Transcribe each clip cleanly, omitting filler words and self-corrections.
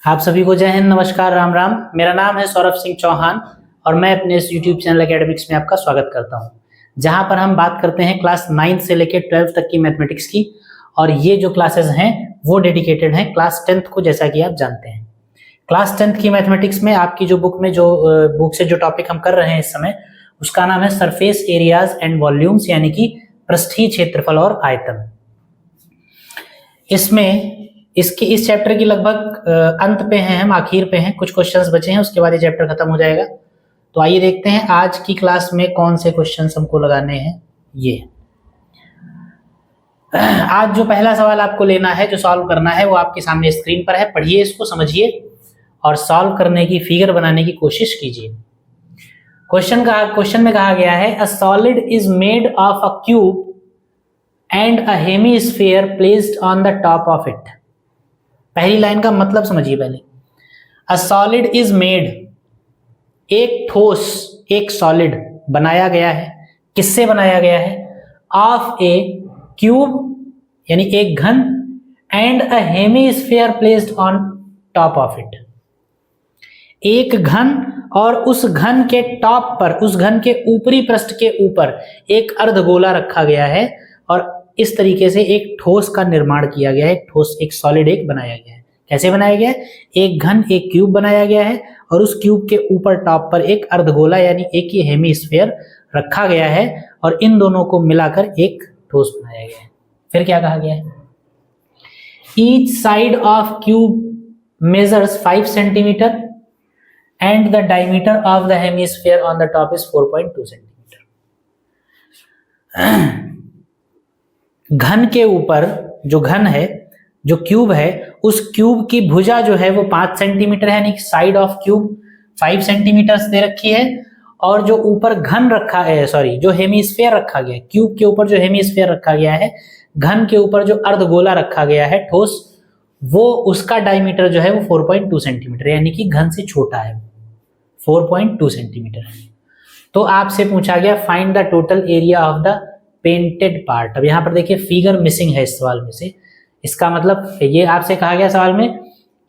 आप सभी को जय हिंद, नमस्कार, राम राम। मेरा नाम है सौरभ सिंह चौहान और मैं अपने इस यूट्यूब चैनल एकेडमिक्स में आपका स्वागत करता हूं, जहां पर हम बात करते हैं क्लास 9 से लेकर 12 तक की मैथमेटिक्स की। और ये जो क्लासेस हैं वो डेडिकेटेड हैं क्लास 10th को, जैसा कि आप जानते हैं। क्लास 10th की मैथमेटिक्स में आपकी जो बुक से जो टॉपिक हम कर रहे हैं इस समय, उसका नाम है सरफेस एरियाज एंड वॉल्यूम्स, यानी कि पृष्ठीय क्षेत्रफल और आयतन। इस चैप्टर की लगभग अंत पे हैं, हम आखिर पे हैं, कुछ क्वेश्चंस बचे हैं, उसके बाद ये चैप्टर खत्म हो जाएगा। तो आइए देखते हैं आज की क्लास में कौन से क्वेश्चंस हमको लगाने हैं। ये आज जो पहला सवाल आपको लेना है, जो सॉल्व करना है, वो आपके सामने स्क्रीन पर है। पढ़िए, इसको समझिए और सॉल्व करने की, फिगर बनाने की कोशिश कीजिए। क्वेश्चन में कहा गया है, a solid is made of a cube and a hemisphere placed on the top of it. पहली लाइन का मतलब समझिए पहले। अ सॉलिड इज मेड, एक ठोस, एक सॉलिड बनाया गया है। किससे बनाया गया है? ऑफ ए क्यूब, यानी एक घन, and a hemisphere placed on top of it. एक घन और उस घन के टॉप पर, उस घन के ऊपरी पृष्ठ के ऊपर एक अर्धगोला रखा गया है और इस तरीके से एक ठोस का निर्माण किया गया है। ठोस, एक सॉलिड एक बनाया गया है। कैसे बनाया गया है? एक घन, एक क्यूब बनाया गया है और उस क्यूब के ऊपर टॉप पर एक अर्धगोला यानी एक ही हेमीस्फीयर रखा गया है और इन दोनों को मिलाकर एक ठोस बनाया गया है। फिर क्या कहा गया है? Each side of cube measures 5 centimetre and the diameter of the hemisphere on the top is 4.2 centimetre. घन के ऊपर, जो घन है, जो क्यूब है, उस क्यूब की भुजा जो है वो 5 सेंटीमीटर है, यानी साइड ऑफ क्यूब 5 सेंटीमीटर दे रखी है। और जो ऊपर घन रखा है, जो हेमीस्फीयर रखा गया है, क्यूब के ऊपर जो हेमीस्फीयर रखा गया है, घन के ऊपर जो अर्धगोला रखा गया है ठोस, वो उसका डायमीटर जो है वो 4.2 सेंटीमीटर, यानी कि घन से छोटा है, 4.2 सेंटीमीटर है। तो आपसे पूछा गया find the total area of the painted part. अब यहां पर देखिए फिगर मिसिंग है इस सवाल में से। इसका मतलब ये आपसे कहा गया सवाल में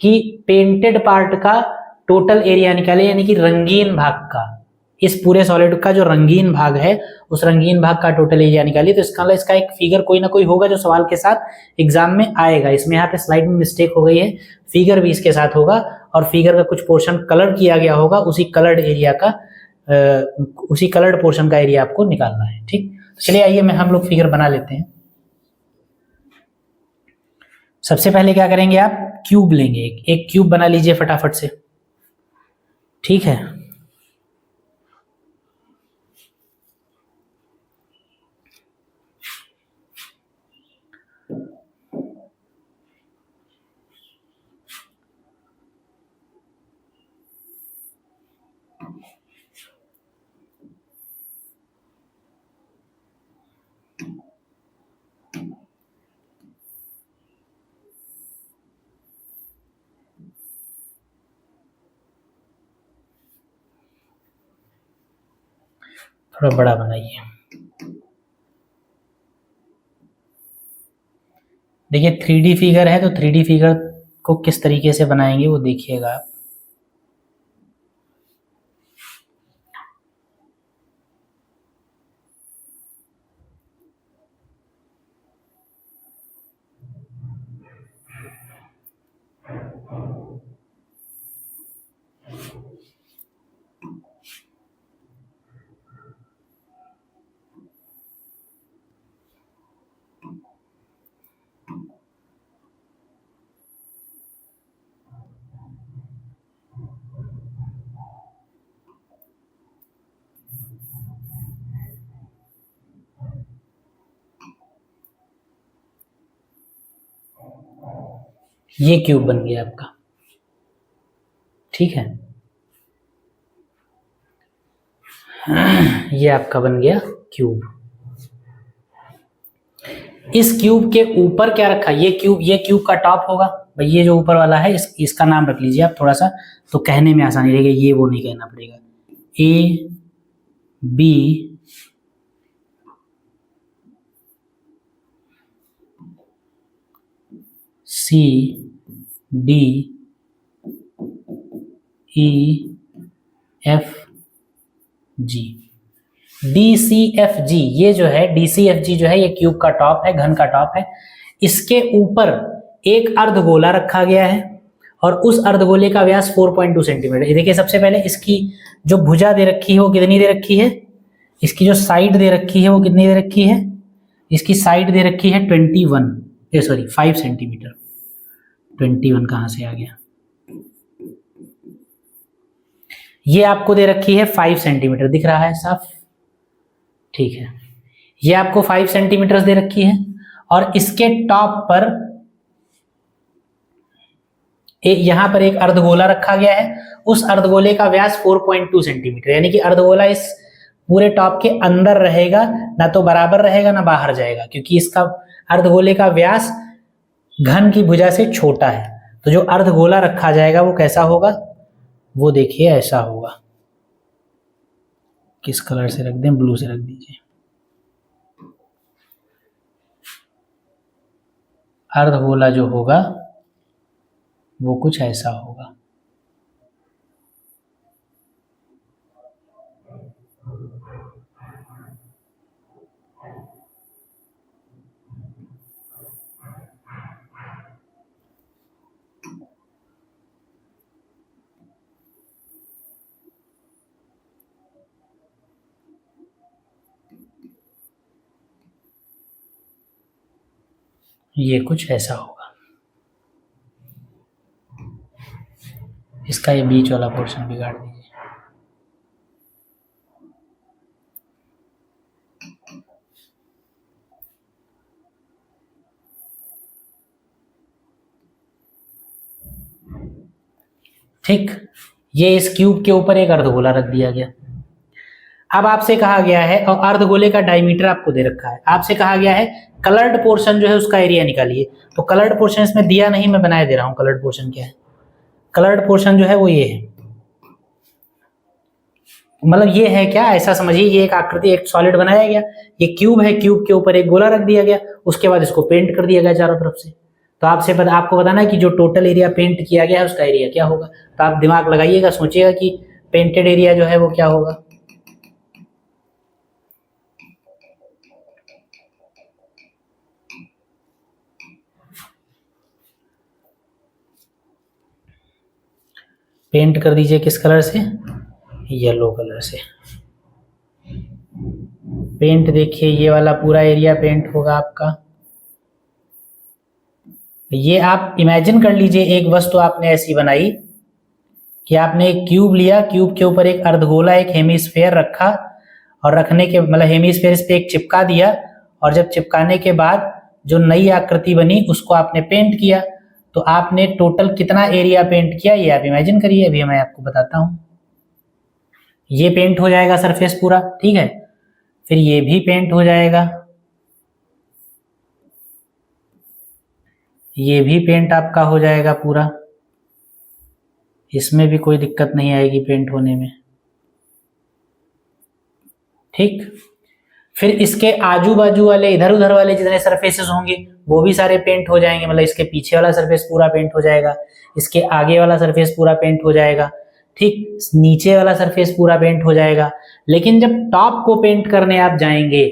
कि पेंटेड पार्ट का टोटल एरिया निकाले, यानी कि रंगीन भाग का, इस पूरे सॉलिड का जो रंगीन भाग है उस रंगीन भाग का टोटल एरिया निकालिए। तो इसका एक फिगर कोई ना कोई होगा जो सवाल के साथ एग्जाम में आएगा। इसमें यहाँ पे स्लाइड में मिस्टेक हो गई है, फिगर भी इसके साथ होगा और फिगर का कुछ पोर्शन कलर किया गया होगा, उसी कलर्ड पोर्शन का एरिया आपको निकालना है। ठीक, चलिए आइए हम लोग फिगर बना लेते हैं। सबसे पहले क्या करेंगे, आप क्यूब लेंगे, एक क्यूब बना लीजिए फटाफट से। ठीक है, थोड़ा बड़ा बनाइए। देखिए 3D फिगर है, तो 3D फिगर को किस तरीके से बनाएंगे वो देखिएगा आप। ये क्यूब बन गया आपका। ठीक है, ये आपका बन गया क्यूब। इस क्यूब के ऊपर क्या रखा? ये क्यूब का टॉप होगा भाई। ये जो ऊपर वाला है इसका नाम रख लीजिए आप, थोड़ा सा तो कहने में आसानी रहेगी, ये वो नहीं कहना पड़ेगा। A B C D F G, D C F G, ये जो है डी सी एफ जी जो है ये क्यूब का टॉप है, घन का टॉप है। इसके ऊपर एक अर्धगोला रखा गया है और उस अर्धगोले का व्यास 4.2 सेंटीमीटर। देखिए सबसे पहले इसकी जो भुजा दे रखी है वो कितनी दे रखी है, इसकी जो साइड दे रखी है वो कितनी दे रखी है, इसकी साइड दे रखी है 5 सेंटीमीटर। 21 कहां से आ गया, ये आपको दे रखी है 5 सेंटीमीटर, दिख रहा है साफ, ठीक है। ये आपको 5 सेंटीमीटर दे रखी है और इसके टॉप पर यहां पर एक अर्धगोला रखा गया है, उस अर्धगोले का व्यास 4.2 सेंटीमीटर, यानी कि अर्धगोला इस पूरे टॉप के अंदर रहेगा, ना तो बराबर रहेगा ना बाहर जाएगा, क्योंकि इसका अर्धगोले का व्यास घन की भुजा से छोटा है। तो जो अर्धगोला रखा जाएगा वो कैसा होगा, वो देखिए ऐसा होगा। किस कलर से रख दें, ब्लू से रख दीजिए। अर्धगोला जो होगा वो कुछ ऐसा होगा। ये कुछ ऐसा होगा। इसका ये बीच वाला पोर्शन बिगाड़ दीजिए। ठीक, ये इस क्यूब के ऊपर एक अर्धगोला रख दिया गया। अब आपसे कहा गया है, और अर्धगोले का डायमीटर आपको दे रखा है, आपसे कहा गया है कलर्ड पोर्शन जो है उसका एरिया निकालिए। तो कलर्ड पोर्शन इसमें दिया नहीं, मैं बनाए दे रहा हूं। कलर्ड पोर्शन क्या है, कलर्ड पोर्शन जो है वो ये है, मतलब ये है क्या, ऐसा समझिए ये एक आकृति, एक सॉलिड बनाया गया, ये क्यूब है, क्यूब के ऊपर एक गोला रख दिया गया, उसके बाद इसको पेंट कर दिया गया चारों तरफ से। तो आपको बताना है कि जो टोटल एरिया पेंट किया गया है उसका एरिया क्या होगा। तो आप दिमाग लगाइएगा, सोचिएगा कि पेंटेड एरिया जो है वो क्या होगा। पेंट कर दीजिए किस कलर से, येलो कलर से। पेंट देखिए, ये वाला पूरा एरिया पेंट होगा आपका। ये आप इमेजिन कर लीजिए, एक वस्तु आपने ऐसी बनाई कि आपने एक क्यूब लिया, क्यूब के ऊपर एक अर्धगोला, एक हेमिस्फेयर रखा, और रखने के मतलब हेमिस्फेयर इस पे एक चिपका दिया, और जब चिपकाने के बाद जो नई आकृति बनी उसको आपने पेंट किया। तो आपने टोटल कितना एरिया पेंट किया ये आप इमेजिन करिए, अभी मैं आपको बताता हूं। ये पेंट हो जाएगा सरफेस पूरा, ठीक है, फिर ये भी पेंट हो जाएगा, ये भी पेंट आपका हो जाएगा पूरा, इसमें भी कोई दिक्कत नहीं आएगी पेंट होने में, ठीक। फिर इसके आजू बाजू वाले, इधर उधर वाले जितने सरफेसेस होंगे वो भी सारे पेंट हो जाएंगे, मतलब इसके पीछे वाला सरफेस पूरा पेंट हो जाएगा, इसके आगे वाला सरफेस पूरा पेंट हो जाएगा, ठीक, नीचे वाला सरफेस पूरा पेंट हो जाएगा। लेकिन जब टॉप को पेंट करने आप जाएंगे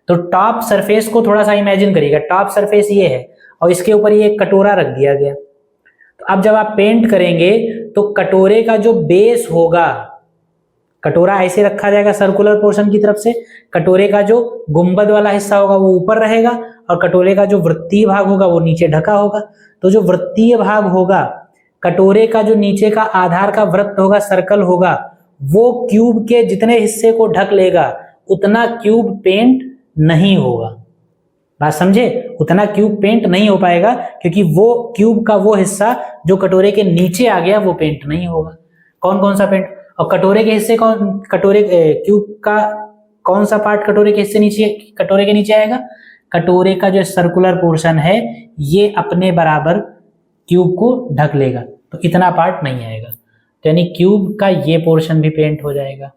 तो टॉप सरफेस को थोड़ा सा इमेजिन करिएगा, टॉप सरफेस ये है और इसके ऊपर ये एक कटोरा रख दिया गया। तो अब जब आप पेंट करेंगे तो कटोरे का जो बेस होगा, कटोरा ऐसे रखा जाएगा सर्कुलर पोर्शन की तरफ से, कटोरे का जो गुंबद वाला हिस्सा होगा वो ऊपर रहेगा और कटोरे का जो वृत्तीय भाग होगा वो नीचे ढका होगा। तो जो वृत्तीय भाग होगा, कटोरे का जो नीचे का आधार का वृत्त होगा, सर्कल होगा, वो क्यूब के जितने हिस्से को ढक लेगा उतना क्यूब पेंट नहीं होगा। बात समझे, उतना क्यूब पेंट नहीं हो पाएगा क्योंकि वो क्यूब का वो हिस्सा जो कटोरे के नीचे आ गया वो पेंट नहीं होगा। कौन कौन सा पेंट, और कटोरे के हिस्से कौन, कटोरे क्यूब का कौन सा पार्ट कटोरे के हिस्से नीचे, कटोरे के नीचे आएगा, कटोरे का जो सर्कुलर पोर्शन है ये अपने बराबर क्यूब को ढक लेगा, तो इतना पार्ट नहीं आएगा। तो यानी क्यूब का ये पोर्शन भी पेंट हो जाएगा,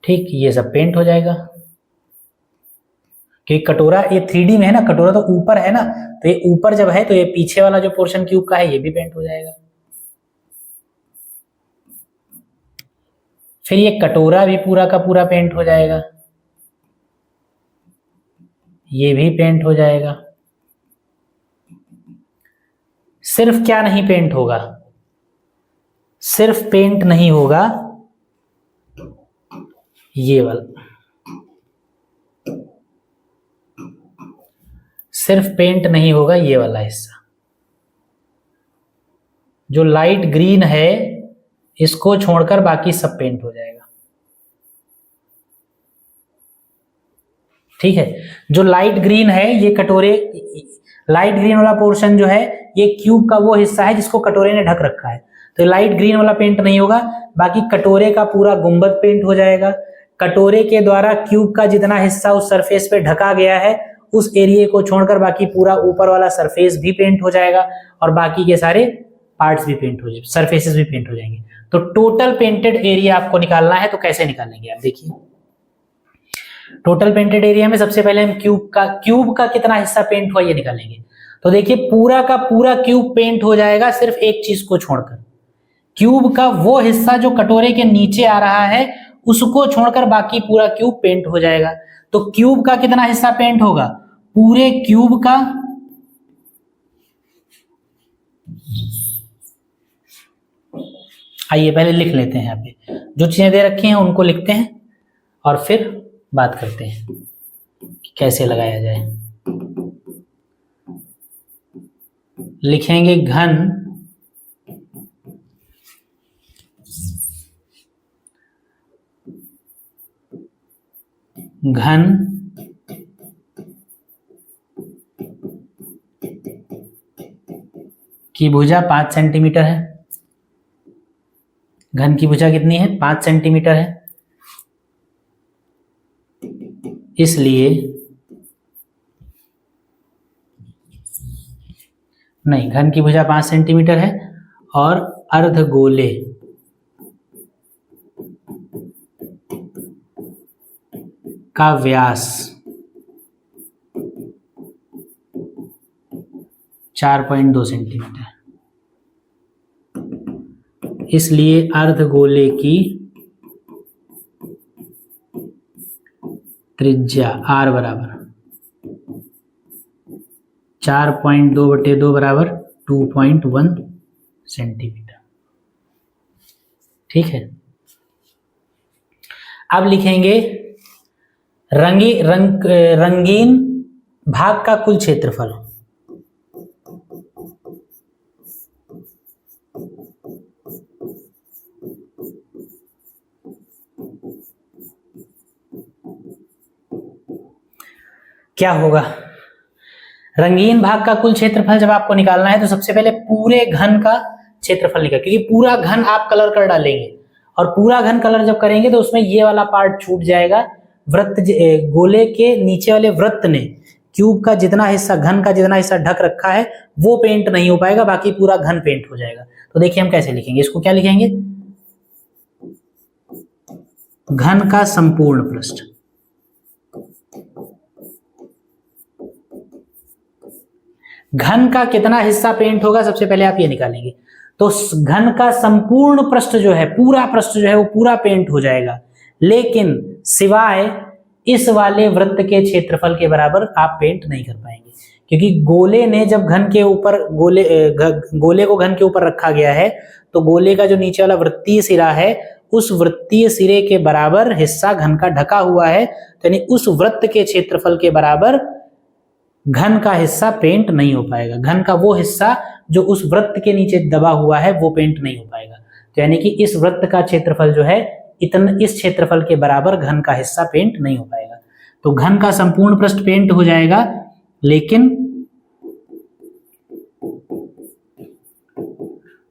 ठीक, ये सब पेंट हो जाएगा। क्योंकि कटोरा ये 3D में है ना, कटोरा तो ऊपर है ना, तो ये ऊपर जब है तो ये पीछे वाला जो पोर्शन क्यूब का है ये भी पेंट हो जाएगा। फिर ये कटोरा भी पूरा का पूरा पेंट हो जाएगा, ये भी पेंट हो जाएगा। सिर्फ क्या नहीं पेंट होगा, सिर्फ पेंट नहीं होगा ये वाला, सिर्फ पेंट नहीं होगा ये वाला हिस्सा जो लाइट ग्रीन है, इसको छोड़कर बाकी सब पेंट हो जाएगा। ठीक है, जो लाइट ग्रीन है ये कटोरे, लाइट ग्रीन वाला पोर्शन जो है ये क्यूब का वो हिस्सा है जिसको कटोरे ने ढक रखा है, तो लाइट ग्रीन वाला पेंट नहीं होगा, बाकी कटोरे का पूरा गुंबद पेंट हो जाएगा। कटोरे के द्वारा क्यूब का जितना हिस्सा उस सरफेस पे ढका गया है उस एरिया को छोड़कर बाकी पूरा ऊपर वाला सरफेस भी पेंट हो जाएगा और बाकी के सारे पार्ट्स भी पेंट हो जाएंगे, सरफेसेस भी पेंट हो जाएंगे। तो टोटल पेंटेड एरिया आपको निकालना है, तो कैसे निकालेंगे आप देखिए। टोटल पेंटेड एरिया में सबसे पहले हम क्यूब का कितना हिस्सा पेंट हुआ ये निकालेंगे। तो देखिए पूरा का पूरा क्यूब पेंट हो जाएगा सिर्फ एक चीज को छोड़कर, क्यूब का वो हिस्सा जो कटोरे के नीचे आ रहा है उसको छोड़कर बाकी पूरा क्यूब पेंट हो जाएगा। तो क्यूब का कितना हिस्सा पेंट होगा, पूरे क्यूब का आइए पहले लिख लेते हैं, यहाँ पे जो चीजें दे रखी हैं उनको लिखते हैं और फिर बात करते हैं कि कैसे लगाया जाए। लिखेंगे घन घन की भुजा 5 सेंटीमीटर है। घन की भुजा कितनी है, 5 सेंटीमीटर है, इसलिए नहीं, घन की भुजा 5 सेंटीमीटर है और अर्धगोले का व्यास 4.2 सेंटीमीटर, इसलिए अर्धगोले की त्रिज्या r बराबर 4.2/2 बराबर 2.1 सेंटीमीटर। ठीक है, अब लिखेंगे रंगीन भाग का कुल क्षेत्रफल। क्या होगा, रंगीन भाग का कुल क्षेत्रफल जब आपको निकालना है तो सबसे पहले पूरे घन का क्षेत्रफल निकाल, क्योंकि पूरा घन आप कलर कर डालेंगे और पूरा घन कलर जब करेंगे तो उसमें ये वाला पार्ट छूट जाएगा। वृत्त, गोले के नीचे वाले वृत्त ने क्यूब का जितना हिस्सा, घन का जितना हिस्सा ढक रखा है वो पेंट नहीं हो पाएगा, बाकी पूरा घन पेंट हो जाएगा। तो देखिए हम कैसे लिखेंगे इसको, क्या लिखेंगे, घन का संपूर्ण पृष्ठ। घन का कितना हिस्सा पेंट होगा सबसे पहले आप ये निकालेंगे, तो घन का संपूर्ण पृष्ठ जो है, पूरा पृष्ठ जो है वो पूरा पेंट हो जाएगा, लेकिन सिवाय इस वाले वृत्त के क्षेत्रफल के बराबर आप पेंट नहीं कर पाएंगे, क्योंकि गोले ने जब घन के ऊपर गोले को घन के ऊपर रखा गया है तो गोले का जो नीचे वाला वृत्तीय सिरा है उस वृत्तीय सिरे के बराबर हिस्सा घन का ढका हुआ है, तो यानी उस वृत्त के क्षेत्रफल के बराबर घन का हिस्सा पेंट नहीं हो पाएगा। घन का वो हिस्सा जो उस वृत्त के नीचे दबा हुआ है वो पेंट नहीं हो पाएगा, तो यानी कि इस वृत्त का क्षेत्रफल जो है इतना, इस क्षेत्रफल के बराबर घन का हिस्सा पेंट नहीं हो पाएगा। तो घन का संपूर्ण पृष्ठ पेंट हो जाएगा, लेकिन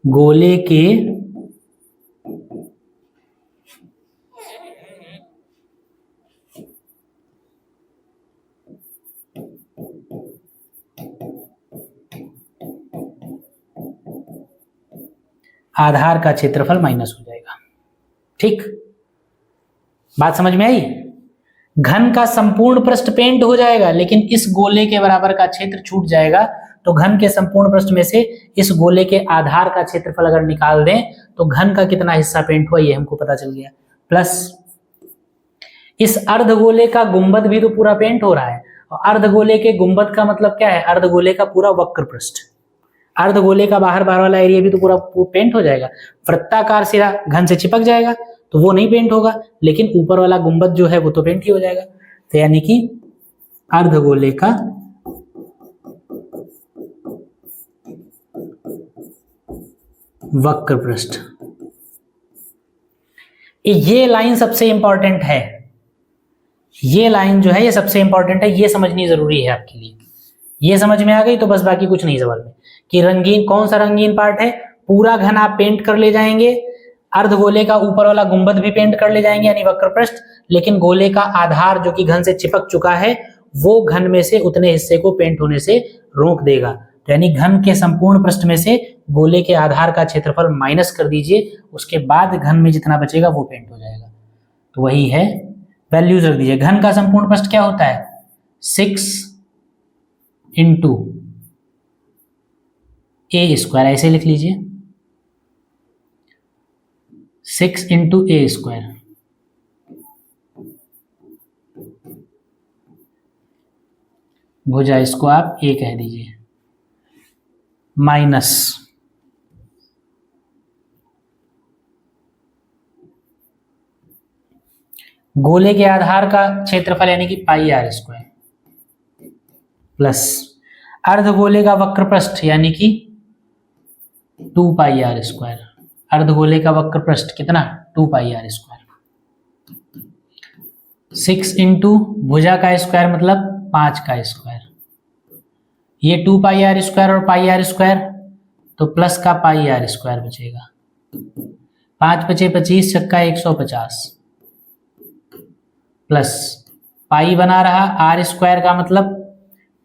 गोले के आधार का क्षेत्रफल माइनस हो जाएगा। ठीक, बात समझ में आई। घन का संपूर्ण पृष्ठ पेंट हो जाएगा, लेकिन इस गोले के बराबर का क्षेत्र छूट जाएगा। तो घन के संपूर्ण पृष्ठ में से इस गोले के आधार का क्षेत्रफल अगर निकाल दें तो घन का कितना हिस्सा पेंट हुआ ये हमको पता चल गया। प्लस इस अर्धगोले का गुंबद भी तो पूरा पेंट हो रहा है, और अर्धगोले के गुंबद का मतलब क्या है, अर्धगोले का पूरा वक्र पृष्ठ। अर्धगोले का बाहर बाहर वाला एरिया भी तो पूरा पेंट हो जाएगा। वृत्ताकार सिरा घन से चिपक जाएगा तो वो नहीं पेंट होगा, लेकिन ऊपर वाला गुंबद जो है वो तो पेंट ही हो जाएगा। तो यानी कि अर्धगोले का वक्र पृष्ठ, ये लाइन सबसे इंपॉर्टेंट है। ये लाइन जो है ये सबसे इंपॉर्टेंट है, ये समझनी जरूरी है आपके लिए। ये समझ में आ गई तो बस बाकी कुछ नहीं सवाल में कि रंगीन कौन सा रंगीन पार्ट है। पूरा घन आप पेंट कर ले जाएंगे, अर्धगोले का ऊपर वाला गुंबद भी पेंट कर ले जाएंगे यानी वक्र पृष्ठ, लेकिन गोले का आधार जो कि घन से चिपक चुका है वो घन में से उतने हिस्से को पेंट होने से रोक देगा। तो यानी घन के संपूर्ण पृष्ठ में से गोले के आधार का क्षेत्रफल माइनस कर दीजिए, उसके बाद घन में जितना बचेगा वो पेंट हो जाएगा। तो वही है, वैल्यूज रख दीजिए। घन का संपूर्ण पृष्ठ क्या होता है, 6 इंटू ए स्क्वायर, ऐसे लिख लीजिए 6 इंटू ए स्क्वायर। भुजा इसको आप ए कह दीजिए, माइनस गोले के आधार का क्षेत्रफल यानी कि पाई आर स्क्वायर, प्लस अर्धगोले का वक्र पृष्ठ यानी कि 2 पाई आर स्क्वायर। अर्धगोले का वक्र पृष्ठ कितना, 2 पाई आर स्क्वायर। 6 इंटू भुजा का स्क्वायर मतलब 5 का स्क्वायर, ये 2 पाई आर स्क्वायर और पाई आर स्क्वायर, तो प्लस का पाई आर स्क्वायर बचेगा। 5 पचे 25, छक्का 150, प्लस पाई बना रहा आर स्क्वायर का मतलब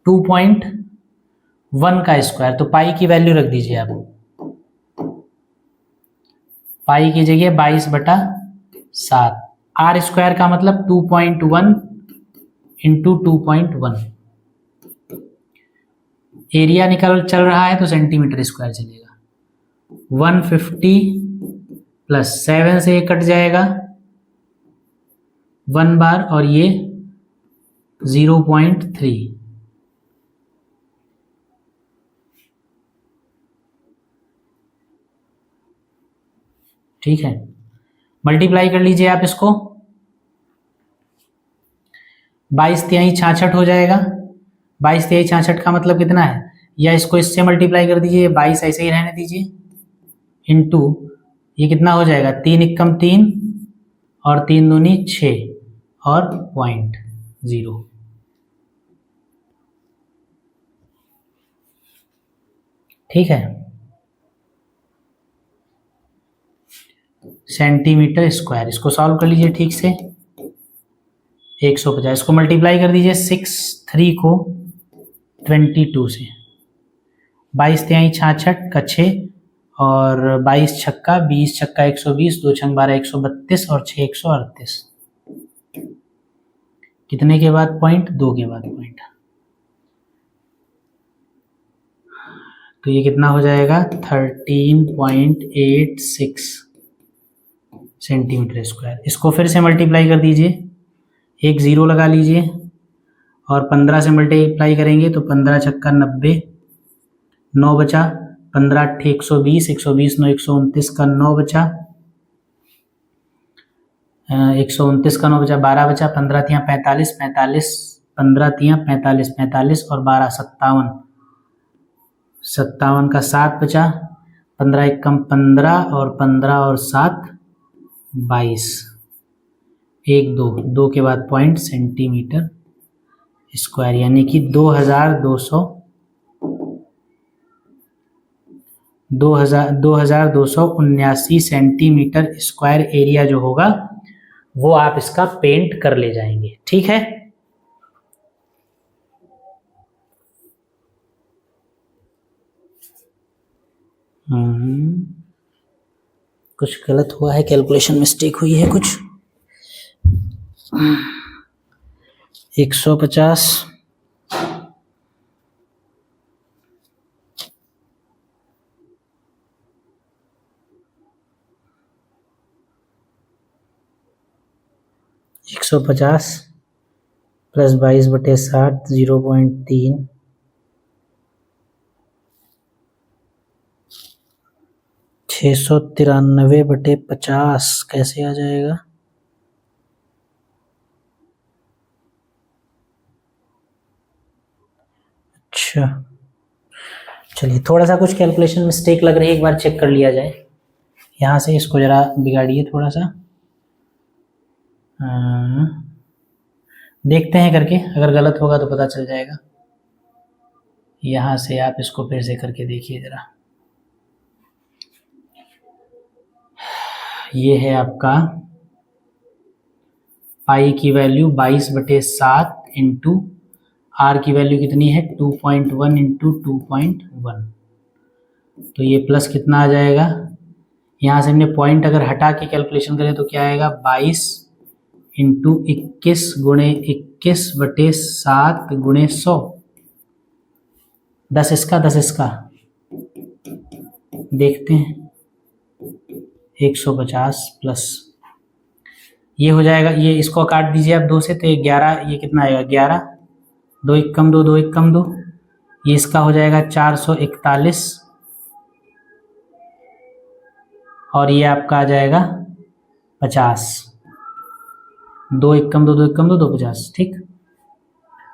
2.1 का स्क्वायर, तो पाई की वैल्यू रख दीजिए आप, पाई की जगह 22/7। आर स्क्वायर का मतलब 2.1 इंटू 2.1। एरिया निकल चल रहा है तो सेंटीमीटर स्क्वायर चलेगा। 150 प्लस 7 से कट जाएगा 1 बार, और ये 0.3। ठीक है, मल्टीप्लाई कर लीजिए आप इसको, 22×3 66 हो जाएगा। 22×3 66 का मतलब कितना है, या इसको इससे मल्टीप्लाई कर दीजिए, 22 ऐसे ही रहने दीजिए, इंटू ये कितना हो जाएगा, 3 एकम 3 और 3 दूनी 6 और 0.0। ठीक है, सेंटीमीटर स्क्वायर। इसको सॉल्व कर लीजिए ठीक से, 150 इसको मल्टीप्लाई कर दीजिए 6×3 को 22 से, 22×3 66 का 6 और 22 छक्का 20 छक्का 120, 2 छंग 12 132 और 6 138। कितने के बाद पॉइंट, 2 के बाद पॉइंट, तो ये कितना हो जाएगा 13.86 सेंटीमीटर स्क्वायर। इसको फिर से मल्टीप्लाई कर दीजिए, एक 0 लगा लीजिए और 15 से मल्टीप्लाई करेंगे तो 15 छक्का 90, 9 बचा, 15 8 120, 120 9 129 का 9 बचा, 129 का 9 बचा, 12 बचा, 15 तियाँ 45, 45 15 तियाँ 45, 45 और 12 57, 57 का 7 बचा, 15 एकम 15 और 15 और 7 22, 1 2 2 के बाद पॉइंट सेंटीमीटर स्क्वायर, यानी कि 2279 सेंटीमीटर स्क्वायर एरिया जो होगा वो आप इसका पेंट कर ले जाएंगे। ठीक है, कुछ गलत हुआ है, कैलकुलेशन मिस्टेक हुई है कुछ। 150 150 प्लस 22/60 0.3 693/50 कैसे आ जाएगा? अच्छा चलिए, थोड़ा सा कुछ कैलकुलेशन मिस्टेक लग रही है, एक बार चेक कर लिया जाए। यहाँ से इसको जरा बिगाड़िए थोड़ा सा, देखते हैं करके, अगर गलत होगा तो पता चल जाएगा। यहाँ से आप इसको फिर से करके देखिए जरा। ये है आपका पाई की वैल्यू 22/7 इंटू आर की वैल्यू कितनी है 2.1 इंटू 2.1, तो ये प्लस कितना आ जाएगा? यहाँ से हमने पॉइंट अगर हटा के कैलकुलेशन करें तो क्या आएगा? 22 इंटू 21 गुणे 21/7 गुणे 100, 10 इसका 10 इसका, देखते हैं 150 प्लस ये हो जाएगा, ये इसको काट दीजिए आप 2 से, तो ये 11, ये कितना आएगा 11, 2 1 कम 2, 2 1 कम 2, ये इसका हो जाएगा 441, और ये आपका आ जाएगा 50, 2 1 कम 2, 2 1 कम 2, 2 50, ठीक,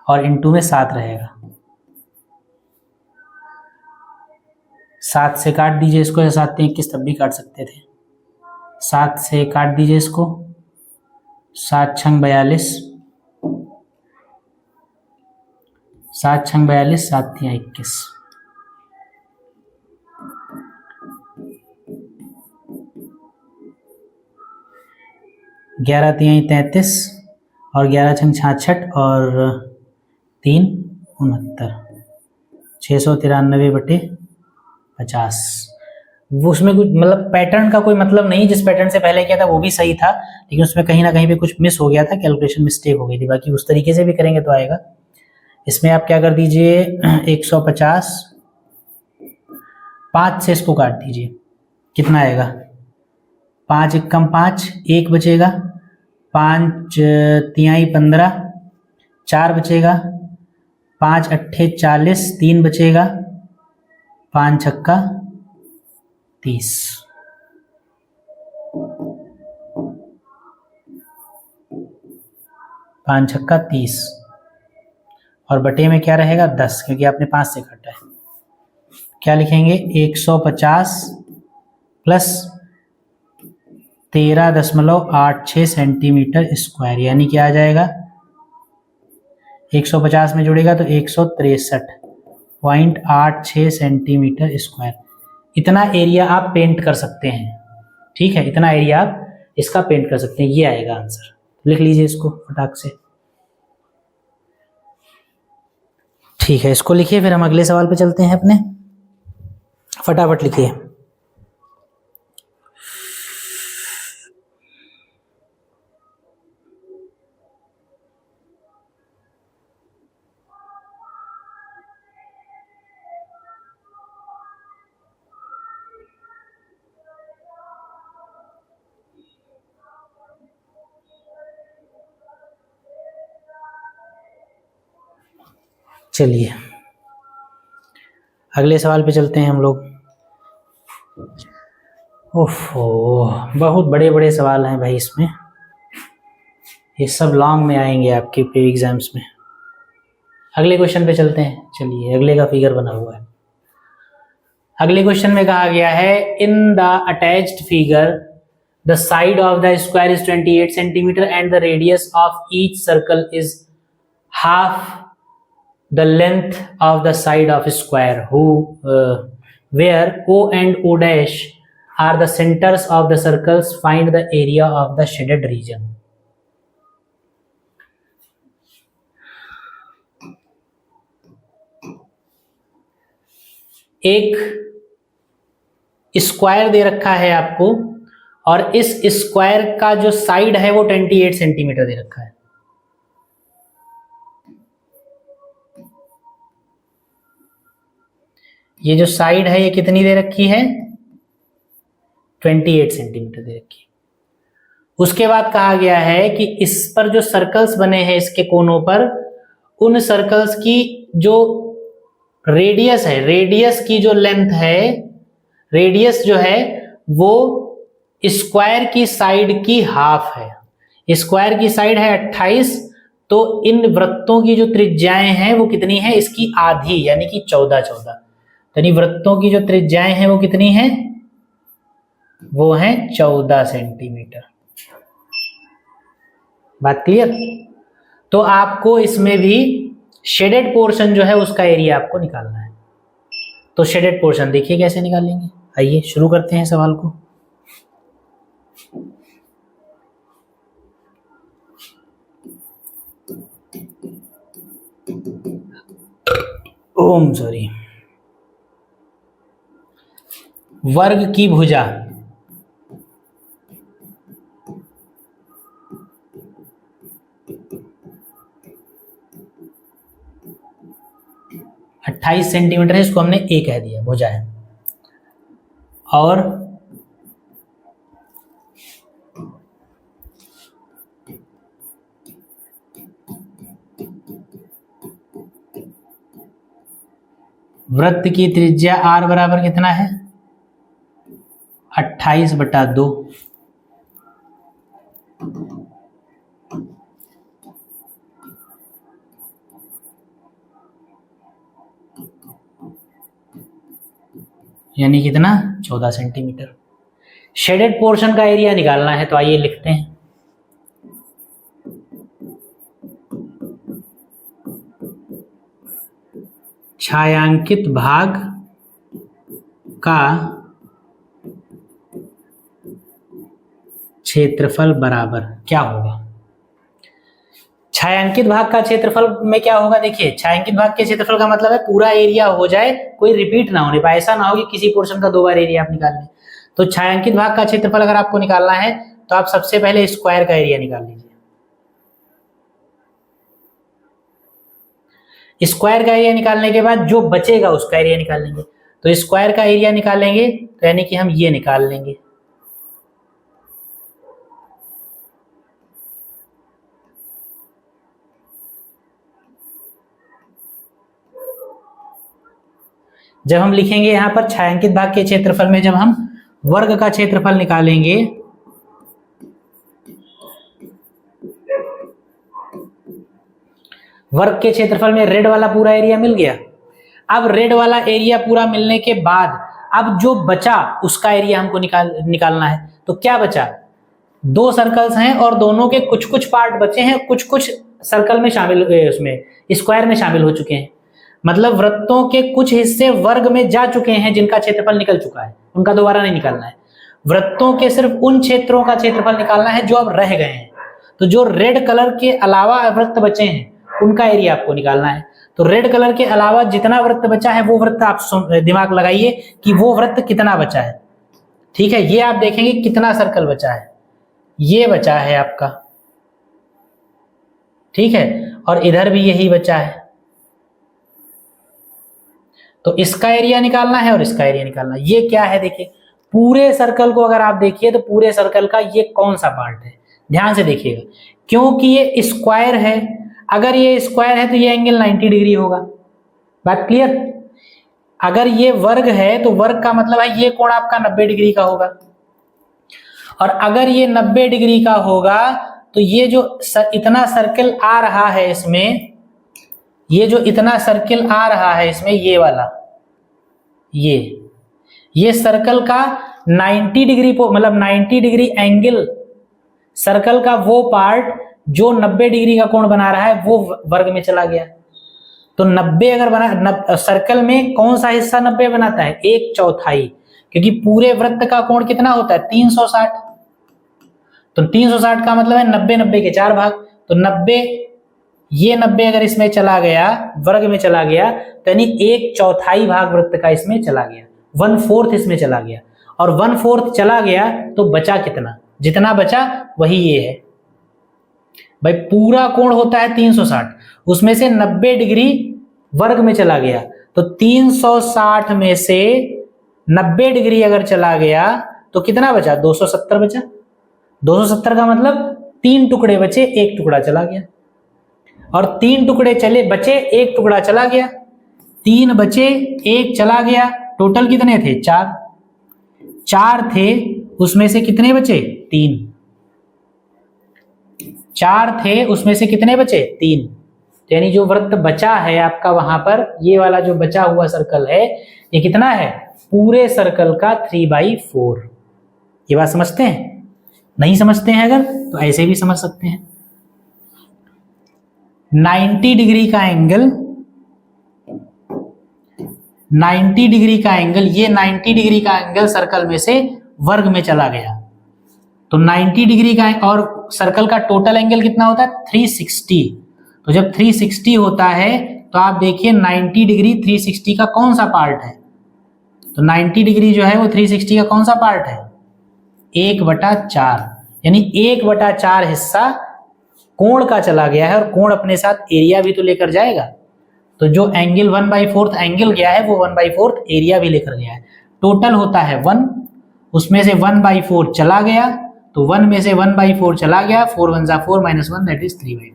और इंटू में 7 रहेगा। 7 से काट दीजिए इसको, 7 21 तब भी काट सकते थे, 7 से काट दीजिए इसको, 7 छंग 42, 7 छंग 42, 7 तियां 21, ग्यारह तियां 33 और 11 छंग 66 और 3 69, 693/50। वो उसमें कुछ मतलब पैटर्न का कोई मतलब नहीं, जिस पैटर्न से पहले किया था वो भी सही था, लेकिन उसमें कहीं ना कहीं पे कुछ मिस हो गया था, कैलकुलेशन मिस्टेक हो गई थी। बाकी उस तरीके से भी करेंगे तो आएगा। इसमें आप क्या कर दीजिए 150, 5 से इसको काट दीजिए, कितना आएगा? 5 1 कम 5, 1 बचेगा, 5 तिहाई 15, 4 बचेगा, 5 अट्ठे 40, 3 बचेगा, 5 छक्का 30, 5 छक्का 30, और बटे में क्या रहेगा 10, क्योंकि आपने 5 से काटा है। क्या लिखेंगे 150 प्लस 13.86 सेंटीमीटर स्क्वायर, यानी क्या आ जाएगा 150 में जुड़ेगा तो 163.86 सेंटीमीटर स्क्वायर। इतना एरिया आप पेंट कर सकते हैं, ठीक है, इतना एरिया आप इसका पेंट कर सकते हैं, ये आएगा आंसर। लिख लीजिए इसको फटाक से, ठीक है, इसको लिखिए, फिर हम अगले सवाल पे चलते हैं अपने, फटाफट लिखिए। चलिए अगले सवाल पे चलते हैं हम लोग। ओफो, बहुत बड़े बड़े सवाल हैं भाई इसमें, ये सब लॉन्ग में आएंगे आपके पे एग्जाम्स में। अगले क्वेश्चन पे चलते हैं, चलिए अगले का फिगर बना हुआ है। अगले क्वेश्चन में कहा गया है in the attached figure the side of the square is 28 centimetre and the radius of each circle is half the length of the side of a square where O and O dash are the centers of the circles. Find the area of the shaded region. एक square दे रखा है आपको, और इस square का जो side है वो 28 सेंटीमीटर दे रखा है। ये जो साइड है ये कितनी दे रखी है, 28 सेंटीमीटर दे रखी है। उसके बाद कहा गया है कि इस पर जो सर्कल्स बने हैं इसके कोनों पर, उन सर्कल्स की जो रेडियस है, रेडियस की जो लेंथ है, रेडियस जो है वो स्क्वायर की साइड की हाफ है। स्क्वायर की साइड है 28, तो इन वृत्तों की जो त्रिज्याएं हैं वो कितनी है, इसकी आधी यानी कि 14 यानी वृत्तों की जो त्रिज्याएं हैं वो कितनी है, वो है 14 सेंटीमीटर। बात क्लियर। तो आपको इसमें भी शेडेड पोर्शन जो है उसका एरिया आपको निकालना है। तो शेडेड पोर्शन देखिए कैसे निकालेंगे। आइए शुरू करते हैं सवाल को। ओम सॉरी। वर्ग की भुजा 28 सेंटीमीटर है, इसको हमने ए कह दिया, भुजा है। और वृत्त की त्रिज्या r बराबर कितना है, 28/2। यानी कितना, 14 सेंटीमीटर। शेडेड पोर्शन का एरिया निकालना है, तो आइए लिखते हैं। छायांकित भाग का क्षेत्रफल बराबर क्या होगा। छायांकित भाग का क्षेत्रफल में क्या होगा, देखिए छायांकित भाग के क्षेत्रफल का मतलब है पूरा एरिया हो जाए, कोई रिपीट ना होने पाए, ऐसा ना हो कि किसी पोर्शन का 2 बार एरिया आप निकाल लें। तो छायांकित भाग का क्षेत्रफल अगर आपको निकालना है तो आप सबसे पहले स्क्वायर का एरिया निकाल लीजिए। स्क्वायर का एरिया निकालने के बाद जो बचेगा उसका एरिया निकाल लेंगे। तो स्क्वायर का एरिया निकालेंगे तो यानी कि हम ये निकाल लेंगे। जब हम लिखेंगे यहां पर छायांकित भाग के क्षेत्रफल में, जब हम वर्ग का क्षेत्रफल निकालेंगे वर्ग के क्षेत्रफल में रेड वाला पूरा एरिया मिल गया। अब रेड वाला एरिया पूरा मिलने के बाद अब जो बचा उसका एरिया हमको निकालना है। तो क्या बचा, 2 सर्कल्स हैं और दोनों के कुछ कुछ पार्ट बचे हैं, कुछ कुछ सर्कल में शामिल, उसमें स्क्वायर में शामिल हो चुके हैं। मतलब वृत्तों के कुछ हिस्से वर्ग में जा चुके हैं जिनका क्षेत्रफल निकल चुका है, उनका दोबारा नहीं निकालना है। वृत्तों के सिर्फ उन क्षेत्रों का क्षेत्रफल निकालना है जो अब रह गए हैं। तो जो रेड कलर के अलावा वृत्त बचे हैं उनका एरिया आपको निकालना है। तो रेड कलर के अलावा जितना वृत्त बचा है वो वृत्त आप दिमाग लगाइए कि वो वृत्त कितना बचा है। ठीक है, ये आप देखेंगे कितना सर्कल बचा है, ये बचा है आपका, ठीक है, और इधर भी यही बचा है। तो इसका एरिया निकालना है और इसका एरिया निकालना है। ये क्या है, देखिए पूरे सर्कल को अगर आप देखिए तो पूरे सर्कल का ये कौन सा पार्ट है, ध्यान से देखिएगा, क्योंकि ये स्क्वायर है। अगर ये स्क्वायर है तो ये एंगल 90 डिग्री होगा। बात क्लियर। अगर ये वर्ग है तो वर्ग का मतलब है ये कोण आपका 90 डिग्री का होगा, और अगर ये 90 डिग्री का होगा तो ये जो इतना सर्कल आ रहा है इसमें, ये जो इतना सर्कल आ रहा है इसमें, ये वाला, ये सर्कल का 90 डिग्री, मतलब 90 डिग्री एंगल सर्कल का वो पार्ट जो 90 डिग्री का कोण बना रहा है वो वर्ग में चला गया। तो 90 अगर बना, सर्कल में कौन सा हिस्सा 90 बनाता है, 1/4, क्योंकि पूरे वृत्त का कोण कितना होता है, 360। तो 360 का मतलब है 90 के 4 भाग। तो 90, ये 90 अगर इसमें चला गया, वर्ग में चला गया, तो यानी 1/4 भाग वृत्त का इसमें चला गया, 1/4 इसमें चला गया। और 1/4 चला गया तो बचा कितना, जितना बचा वही ये है भाई। पूरा कोण होता है 360, उसमें से 90 डिग्री वर्ग में चला गया, तो 360 में से 90 डिग्री अगर चला गया तो कितना बचा? 270 बचा। 270 का मतलब 3 टुकड़े बचे, 1 टुकड़ा चला गया, और 3 टुकड़े चले बचे, 1 टुकड़ा चला गया, 3 बचे, 1 चला गया, टोटल कितने थे? 4। 4 थे, उसमें से कितने बचे? 3। 4 थे, उसमें से कितने बचे? 3। यानी जो वृत्त बचा है आपका वहां पर, ये वाला जो बचा हुआ सर्कल है, ये कितना है? पूरे सर्कल का 3/4। ये बात समझते हैं? नहीं समझते हैं अगर तो ऐसे भी समझ सकते हैं। 90 डिग्री का एंगल, 90 डिग्री का एंगल, ये 90 डिग्री का एंगल सर्कल में से वर्ग में चला गया, तो 90 डिग्री का, और सर्कल का टोटल एंगल कितना होता है? 360। तो जब 360 होता है तो आप देखिए 90 डिग्री 360 का कौन सा पार्ट है? तो 90 डिग्री जो है वो 360 का कौन सा पार्ट है? 1/4। यानी 1/4 हिस्सा कोण का चला गया है, और कोण अपने साथ एरिया भी तो लेकर जाएगा। तो जो एंगल 1/4 एंगल गया है वो 1/4 एरिया भी लेकर गया है। टोटल होता है 1, उसमें से 1/4 चला गया, तो 1 में से 1/4 चला गया, 4 1 जा 4 -1 दैट इज 3/4।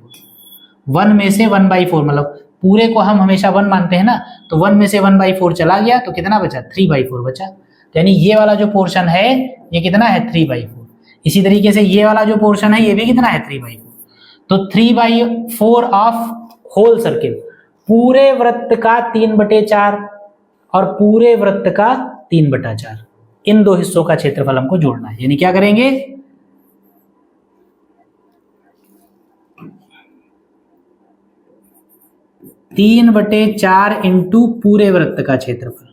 1 में से 1/4 मतलब पूरे को हम हमेशा 1 मानते हैं ना, तो 1 में से 1/4 चला गया तो कितना बचा? 3/4 बचा। तो यानी ये वाला जो पोर्शन है ये कितना है? 3/4। इसी तरीके से ये वाला जो पोर्शन है ये भी कितना है? 3/4। तो 3/4 ऑफ होल सर्किल, पूरे वृत्त का 3/4 और पूरे वृत्त का 3/4, इन दो हिस्सों का क्षेत्रफल हमको जोड़ना है। यानी क्या करेंगे? 3/4 इंटू पूरे वृत्त का क्षेत्रफल।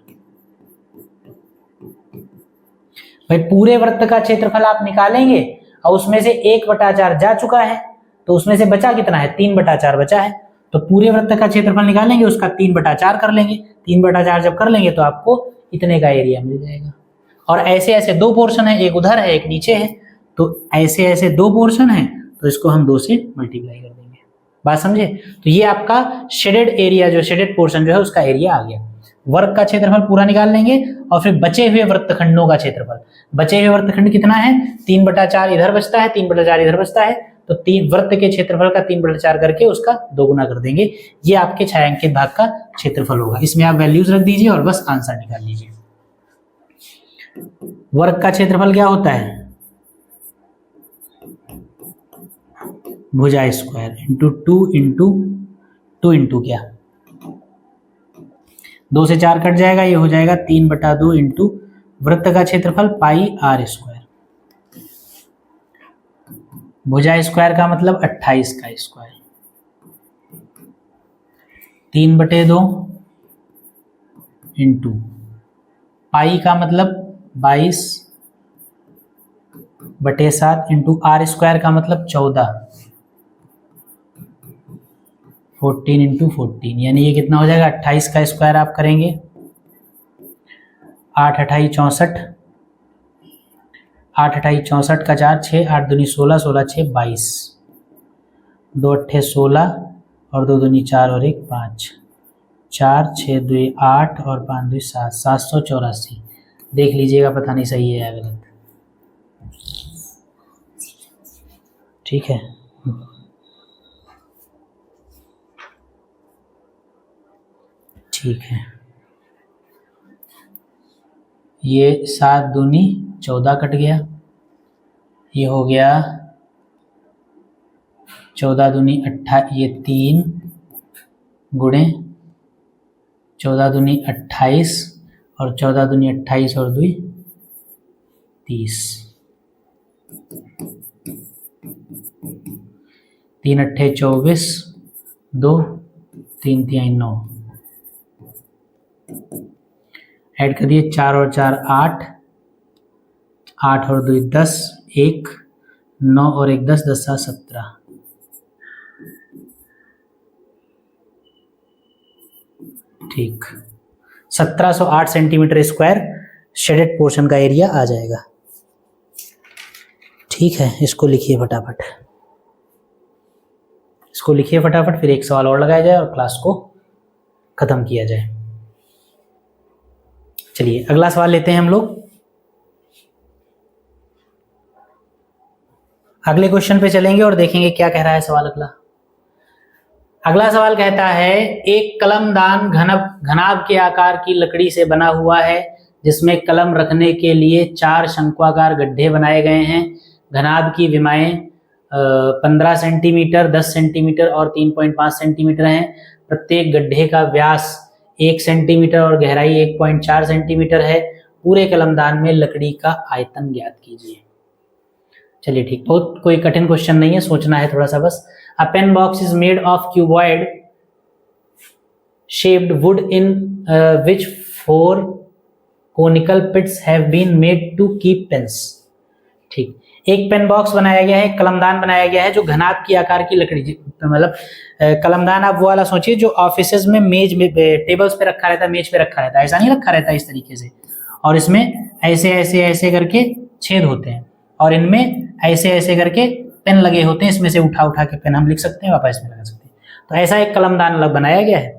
भाई पूरे वृत्त का क्षेत्रफल आप निकालेंगे और उसमें से 1/4 जा चुका है, तो उसमें से बचा कितना है? 3/4 बचा है। तो पूरे वृत्त का क्षेत्रफल निकालेंगे, उसका 3/4 कर लेंगे। 3/4 जब कर लेंगे तो आपको इतने का एरिया मिल जाएगा। और ऐसे ऐसे दो पोर्शन है, एक उधर है एक नीचे है, तो ऐसे ऐसे दो पोर्शन है, तो इसको हम 2 से मल्टीप्लाई कर देंगे। बात समझे? तो ये आपका शेडेड एरिया, जो शेडेड पोर्शन जो है उसका एरिया आ गया। वर्ग का क्षेत्रफल पूरा निकाल लेंगे और फिर बचे हुए वृत्तखंडों का क्षेत्रफल। बचे हुए वृत्तखंड कितना है? 3/4 इधर बचता है, 3/4 इधर बचता है, तो 3 वृत्त के क्षेत्रफल का 3/4 करके उसका 2 गुना कर देंगे। ये आपके छायांकित भाग का क्षेत्रफल होगा। इसमें आप वैल्यूज रख दीजिए और बस आंसर निकाल लीजिए। वर्ग का क्षेत्रफल क्या होता है? भुजा स्क्वायर इंटू 2 इंटू क्या? 2 से 4 कट जाएगा, ये हो जाएगा 3/2 इंटू वृत्त का क्षेत्रफल πr²। भुजा स्क्वायर का मतलब 28 का स्क्वायर। 3/2 इंटू पाई का मतलब 22/7 इंटू r² का मतलब 14, 14 इंटू 14, यानी ये कितना हो जाएगा? 28 का स्क्वायर आप करेंगे, 8 28 64, 8 28 64 का 4, 6 8 दूनी 16, 16 6 22, 2 8 16 और 2 दूनी 4 और 1 5, 4 6 2 8 और 5 2 7, 784। देख लीजिएगा, पता नहीं सही है या गलत। ठीक है, ठीक है। ये 7 दूनी 14 कट गया, ये हो गया 14 दूनी 28, ये 3 गुणे 14 दूनी 28 और 14 दूनी 28 और 2 30, 3 अट्ठे 24, 2 3 3 9, ऐड कर दिए 4 और 4 8, 8 और 2 10, 1 9 और 1 10, 10 7 17। ठीक, 1708 सेंटीमीटर स्क्वायर शेडेड पोर्शन का एरिया आ जाएगा। ठीक है, इसको लिखिए फटाफट, इसको लिखिए फटाफट, फिर एक सवाल और लगाया जाए और क्लास को खत्म किया जाए। चलिए अगला सवाल लेते हैं हम लोग। अगले क्वेश्चन पे चलेंगे और देखेंगे क्या कह रहा है सवाल अगला। अगला सवाल कहता है एक कलमदान घनाभ के आकार की लकड़ी से बना हुआ है जिसमें कलम रखने के लिए 4 शंक्वाकार गड्ढे बनाए गए हैं। घनाभ की विमाएं 15 सेंटीमीटर, 10 सेंटीमीटर और 3.5 सेंटीमीटर हैं। प्रत्येक गड्ढे का व्यास 1 सेंटीमीटर और गहराई 1.4 सेंटीमीटर है। पूरे कलमदान में लकड़ी का आयतन ज्ञात कीजिए। चलिए ठीक, बहुत कोई कठिन क्वेश्चन नहीं है, सोचना है थोड़ा सा बस। A pen box is made of cuboid shaped wood in which 4 conical pits have been made to keep pens. ठीक, एक पेन बॉक्स बनाया गया है, कलमदान बनाया गया है जो घनाभ की आकार की लकड़ी, मतलब कलमदान आप वो वाला सोचिए जो ऑफिसेज में मेज में टेबल्स पे रखा रहता है, मेज पे रखा रहता है, ऐसा नहीं रखा रहता है इस तरीके से, और इसमें ऐसे ऐसे ऐसे करके छेद होते हैं और इनमें ऐसे ऐसे करके पेन लगे होते हैं, इसमें से उठा उठा के पेन हम लिख सकते हैं, वापस में लगा सकते हैं। तो ऐसा एक कलमदान बनाया गया है।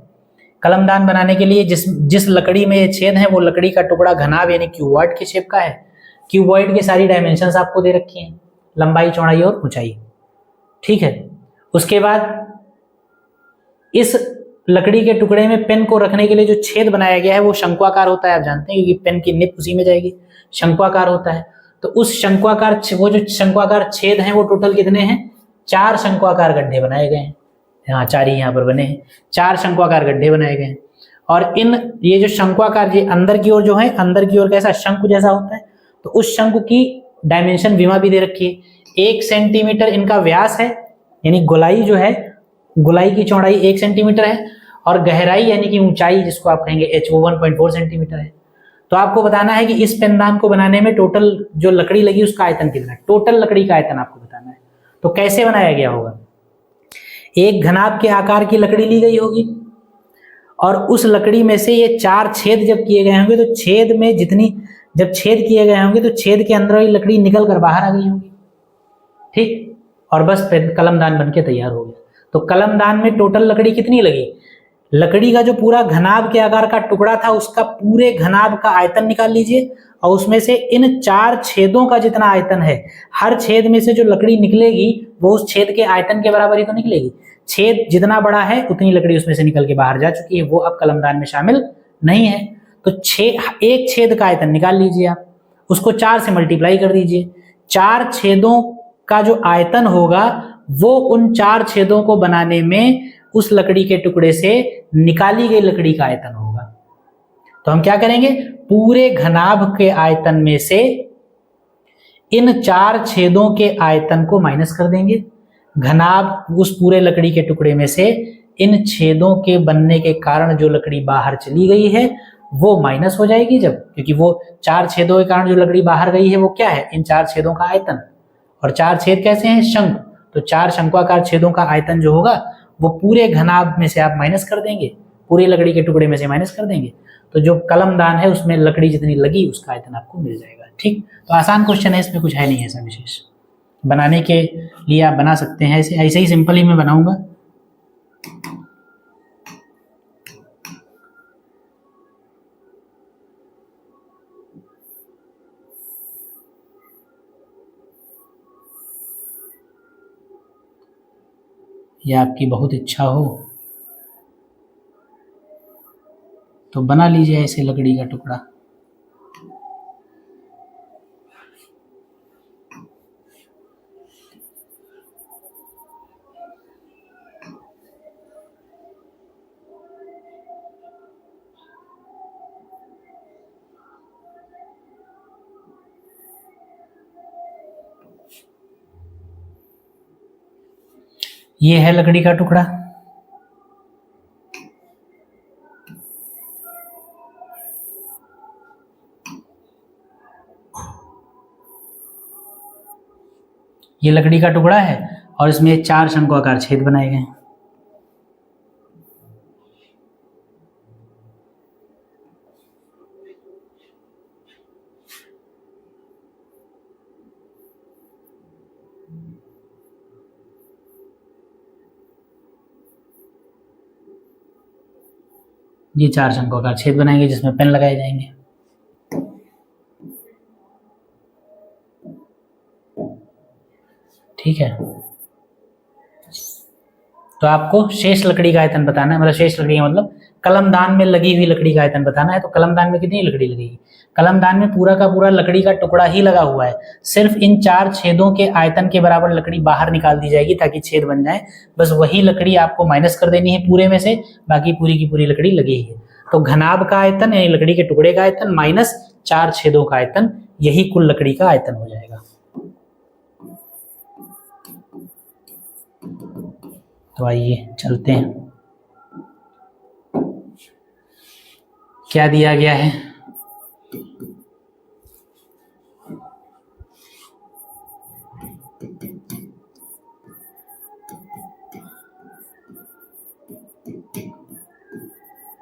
कलमदान बनाने के लिए जिस लकड़ी में ये छेद है वो लकड़ी का टुकड़ा घनाभ यानी क्यूबॉइड के शेप का है। क्यूबॉइड की सारी डायमेंशंस आपको दे रखी हैं, लंबाई, चौड़ाई और ऊंचाई। ठीक है, उसके बाद इस लकड़ी के टुकड़े में पेन को रखने के लिए जो छेद बनाया गया है वो शंक्वाकार होता है, आप जानते हैं, क्योंकि पेन की निप उसी में जाएगी, शंक्वाकार होता है। तो उस शंक्वाकार, वो जो शंक्वाकार छेद हैं वो टोटल कितने हैं? 4 शंक्वाकार गड्ढे बनाए गए हैं। हाँ, 4 ही यहाँ पर बने हैं, 4 शंक्वाकार गड्ढे बनाए गए हैं। और ये जो शंक्वाकार, ये अंदर की ओर जो है, अंदर की ओर कैसा शंकु जैसा होता है, तो उस शंकु की डायमेंशन विमा भी दे रखी है। 1 सेंटीमीटर इनका व्यास है, यानी गोलाई जो है, गोलाई की चौड़ाई 1 सेंटीमीटर है, और गहराई यानी कि ऊंचाई जिसको आप कहेंगे h, वो 1.4 सेंटीमीटर है। तो आपको बताना है कि इस पेनदान को बनाने में टोटल जो लकड़ी लगी उसका आयतन कितना है, टोटल लकड़ी का आयतन आपको बताना है। तो कैसे बनाया गया होगा? एक घनाभ के आकार की लकड़ी ली गई होगी और उस लकड़ी में से ये 4 छेद जब किए गए होंगे, तो छेद में जब छेद किए गए होंगे तो छेद के अंदर वाली लकड़ी निकल कर बाहर आ गई होगी। ठीक, और बस कलमदान बनके तैयार हो गया। तो कलमदान में टोटल लकड़ी कितनी लगी? लकड़ी का जो पूरा घनाभ के आकार का टुकड़ा था उसका पूरे घनाभ का आयतन निकाल लीजिए, और उसमें से इन 4 छेदों का जितना आयतन है, हर छेद में से जो लकड़ी निकलेगी वो उस छेद के आयतन के बराबर ही तो निकलेगी। छेद जितना बड़ा है उतनी लकड़ी उसमें से निकल के बाहर जा चुकी है, वो अब कलमदान में शामिल नहीं है। तो एक छेद का आयतन निकाल लीजिए आप, उसको 4 से मल्टीप्लाई कर दीजिए। 4 छेदों का जो आयतन होगा वो उन 4 छेदों को बनाने में उस लकड़ी के टुकड़े से निकाली गई लकड़ी का आयतन होगा। तो हम क्या करेंगे? पूरे घनाभ के आयतन में से इन 4 छेदों के आयतन को माइनस कर देंगे। घनाभ उस पूरे लकड़ी के टुकड़े में से इन छेदों के बनने के कारण जो लकड़ी बाहर चली गई है वो माइनस हो जाएगी, जब क्योंकि वो 4 छेदों के कारण जो लकड़ी बाहर गई है वो क्या है? इन 4 छेदों का आयतन। और 4 छेद कैसे हैं? शंख। तो 4 शंक्वाकार छेदों का आयतन जो होगा वो पूरे घनाभ में से आप माइनस कर देंगे, पूरी लकड़ी के टुकड़े में से माइनस कर देंगे, तो जो कलमदान है उसमें लकड़ी जितनी लगी उसका आयतन आपको मिल जाएगा। ठीक, तो आसान क्वेश्चन है, इसमें कुछ है नहीं ऐसा विशेष। बनाने के लिए आप बना सकते हैं, ऐसे ही सिंपल ही मैं बनाऊंगा। या आपकी बहुत इच्छा हो तो बना लीजिए ऐसे लकड़ी का टुकड़ा। ये है लकड़ी का टुकड़ा। ये लकड़ी का टुकड़ा है और इसमें 4 शंक्वाकार छेद बनाए गए हैं। ये 4 शंक्वाकार छेद बनाएंगे जिसमें पेन लगाए जाएंगे। ठीक है, तो आपको शेष लकड़ी का आयतन बताना है, मतलब शेष लकड़ी का मतलब कलमदान में लगी हुई लकड़ी का आयतन बताना है। तो कलमदान में कितनी लकड़ी लगेगी? कलमदान में पूरा का पूरा लकड़ी का टुकड़ा ही लगा हुआ है, सिर्फ इन 4 छेदों के आयतन के बराबर लकड़ी बाहर निकाल दी जाएगी ताकि छेद बन जाए। बस वही लकड़ी आपको माइनस कर देनी है पूरे में से, बाकी पूरी की पूरी लकड़ी लगी है। तो घनाभ का आयतन यानी लकड़ी के टुकड़े का आयतन माइनस 4 छेदों का आयतन, यही कुल लकड़ी का आयतन हो जाएगा। तो आइए चलते हैं, क्या दिया गया है।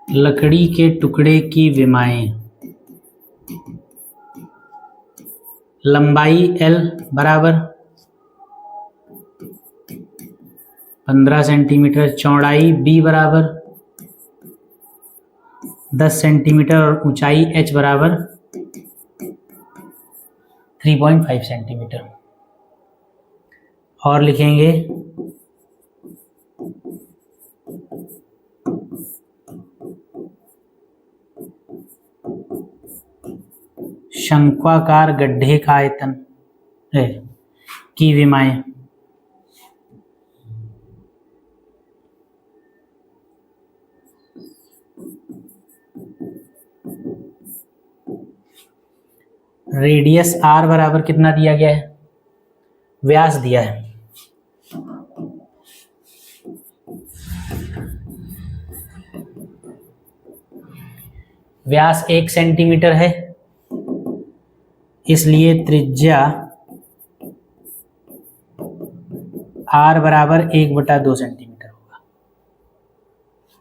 लकड़ी के टुकड़े की विमाएं, लंबाई L बराबर 15 सेंटीमीटर, चौड़ाई B बराबर 10 सेंटीमीटर और ऊंचाई H बराबर 3.5 सेंटीमीटर। और लिखेंगे शंक्वाकार गड्ढे का आयतन की विमाएं, रेडियस R बराबर कितना दिया गया है? व्यास दिया है, व्यास 1 सेंटीमीटर है, इसलिए त्रिज्या R बराबर 1/2 सेंटीमीटर होगा।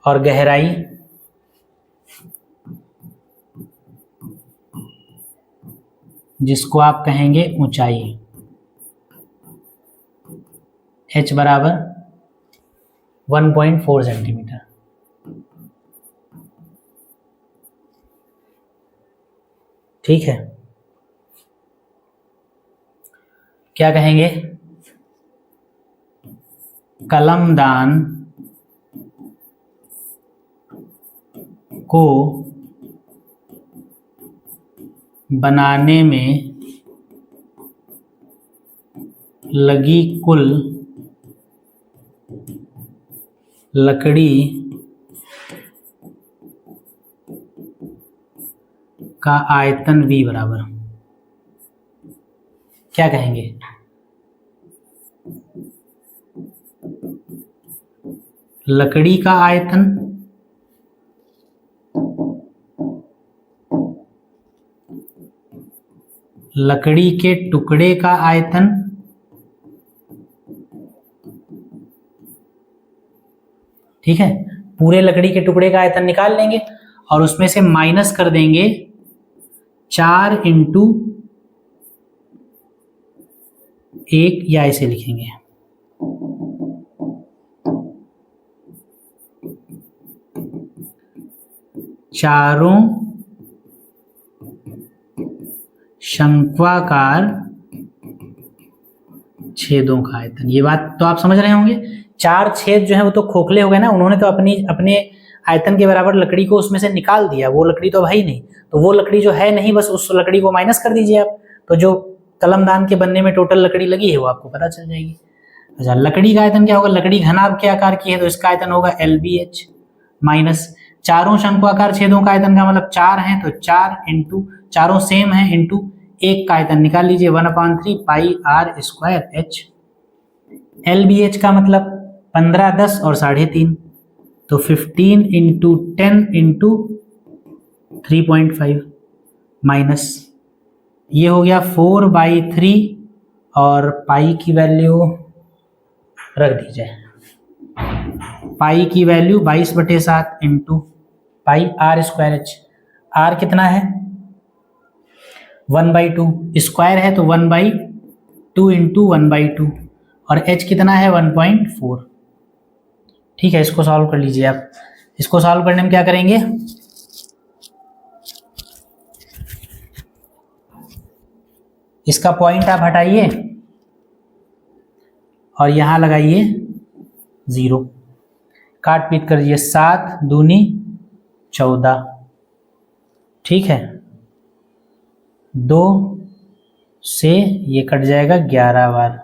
और गहराई जिसको आप कहेंगे ऊंचाई, H बराबर 1.4 सेंटीमीटर। ठीक है, क्या कहेंगे? कलमदान को बनाने में लगी कुल लकड़ी का आयतन V बराबर, क्या कहेंगे? लकड़ी का आयतन लकड़ी के टुकड़े का आयतन ठीक है, पूरे लकड़ी के टुकड़े का आयतन निकाल लेंगे और उसमें से माइनस कर देंगे 4 इंटू 1, या ऐसे लिखेंगे चारों शंक्वाकार छेदों का आयतन। ये बात तो आप समझ रहे होंगे, 4 छेद जो है वो तो खोखले हो गए ना, उन्होंने तो अपने आयतन के बराबर लकड़ी को उसमें से निकाल दिया, वो लकड़ी तो है ही नहीं, तो वो लकड़ी जो है नहीं, बस उस लकड़ी को माइनस कर दीजिए आप, तो जो कलमदान के बनने में टोटल लकड़ी लगी है वो आपको पता चल जाएगी। अच्छा, लकड़ी का आयतन क्या होगा? लकड़ी घनाभ के आकार की है तो इसका आयतन होगा LBH माइनस चारों शंक्वाकार छेदों का आयतन का मतलब 4 है तो 4 इंटू चारों सेम है इंटू 1 का आयतन निकाल लीजिए 1/3 पाई R स्क्वायर H। LBH का मतलब 15, 10 और 3.5, तो 15 इंटू 10 इंटू 3.5 माइनस ये हो गया 4/3 और पाई की वैल्यू रख दीजिए, पाई की value 22/7 into pi R square H। R कितना है? 1/2, स्क्वायर है तो 1/2 इंटू 1/2 और H कितना है? 1.4। ठीक है, इसको सॉल्व कर लीजिए आप। इसको सॉल्व करने में क्या करेंगे? इसका पॉइंट आप हटाइए और यहाँ लगाइए 0, काट पीट कर दीजिए, 7 दूनी 14, ठीक है। 2 से ये कट जाएगा 11 बार,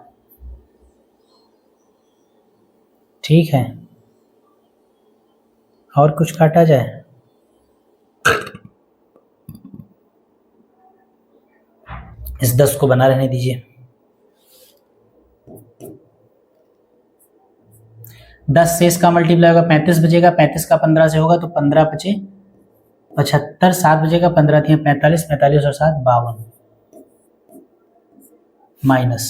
ठीक है। और कुछ काटा जाए, इस 10 को बना रहने दीजिए। 10 से इसका मल्टीप्लाई होगा 35 बचेगा, 35 का 15 से होगा तो 15 बचे 75, 7 बचेगा, 15 थी 45, 45 और 7 52, माइनस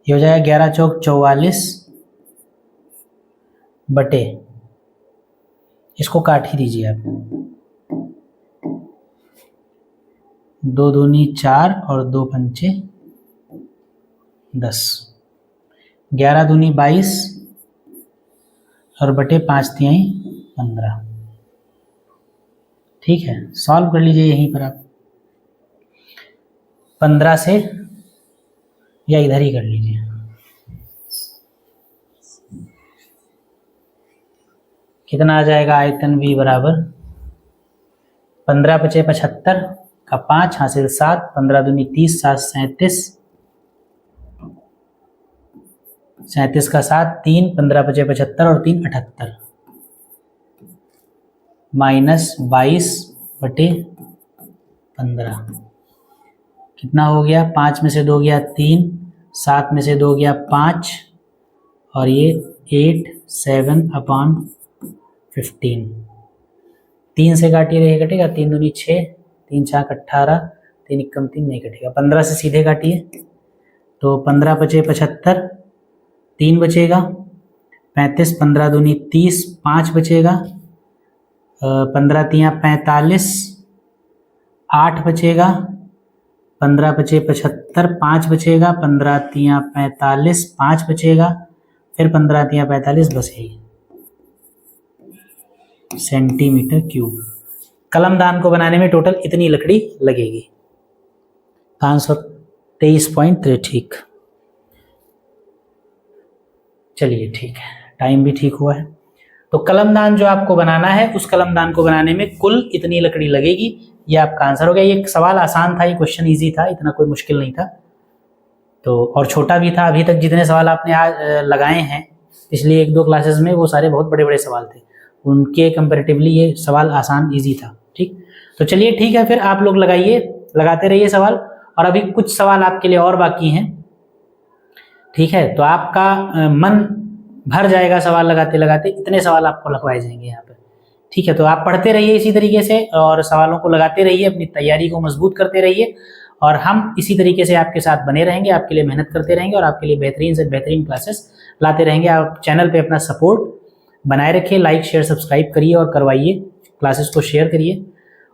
ये हो जाएगा 11 चौक 44 बटे, इसको काट ही दीजिए आप, 2 दूनी 4 और 2 पंचे 10, 11 दूनी 22 और बटे 5 तिहाई 15, ठीक है। सॉल्व कर लीजिए यहीं पर आप, 15 से या इधर ही कर लीजिए, कितना आ जाएगा आयतन V बराबर 15 बचे 75 का 5 हासिल 7, 15 दूनी 30, 7 37, 37 का 7 3, 15 बचे 75 और 3 78, माइनस 22 बटे 15, कितना हो गया, 5 में से 2 गया 3, 7 में से 2 गया 5 और ये 8 7/15, 3 से काटिए रहे कटेगा, 3 दूनी 6, 3 छाक 18, 3 एकम 3 नहीं कटेगा, 15 से सीधे काटिए तो 15 बचे 75, 3 बचेगा, 35, 15 दूनी 30, 5 बचेगा, 15 तियाँ 45, 8 बचेगा, 15 बचे 75, 5 बचेगा, 15 तियाँ 45, 5 बचेगा, फिर 15 तियाँ 45, बस यही सेंटीमीटर क्यूब। कलमदान को बनाने में टोटल इतनी लकड़ी लगेगी। आंसर 23.3, ठीक। चलिए ठीक है, टाइम भी ठीक हुआ है। तो कलमदान जो आपको बनाना है, उस कलमदान को बनाने में कुल इतनी लकड़ी लगेगी, ये आपका आंसर हो गया। ये सवाल आसान था, ये क्वेश्चन इजी था, इतना कोई मुश्किल नहीं था। तो और छोटा भी था। अभी तक जितने सवाल आपने आज लगाए हैं पिछली 1-2 क्लासेस में, वो सारे बहुत बड़े बड़े सवाल थे, उनके कंपैरेटिवली ये सवाल आसान इजी था, ठीक। तो चलिए ठीक है, फिर आप लोग लगाते रहिए सवाल, और अभी कुछ सवाल आपके लिए और बाकी हैं, ठीक है। तो आपका मन भर जाएगा सवाल लगाते लगाते, इतने सवाल आपको लगवाए जाएंगे यहाँ पर, ठीक है। तो आप पढ़ते रहिए इसी तरीके से और सवालों को लगाते रहिए, अपनी तैयारी को मजबूत करते रहिए, और हम इसी तरीके से आपके साथ बने रहेंगे, आपके लिए मेहनत करते रहेंगे और आपके लिए बेहतरीन से बेहतरीन क्लासेस लाते रहेंगे। आप चैनल पे अपना सपोर्ट बनाए रखिए, लाइक शेयर सब्सक्राइब करिए और करवाइए, क्लासेस को शेयर करिए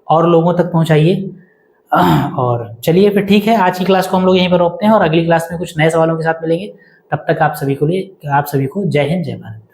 और लोगों तक पहुँचाइए। और चलिए फिर ठीक है, आज की क्लास को हम लोग यहीं पर रोकते हैं और अगली क्लास में कुछ नए सवालों के साथ मिलेंगे। तब तक आप सभी को जय हिंद, जय भारत।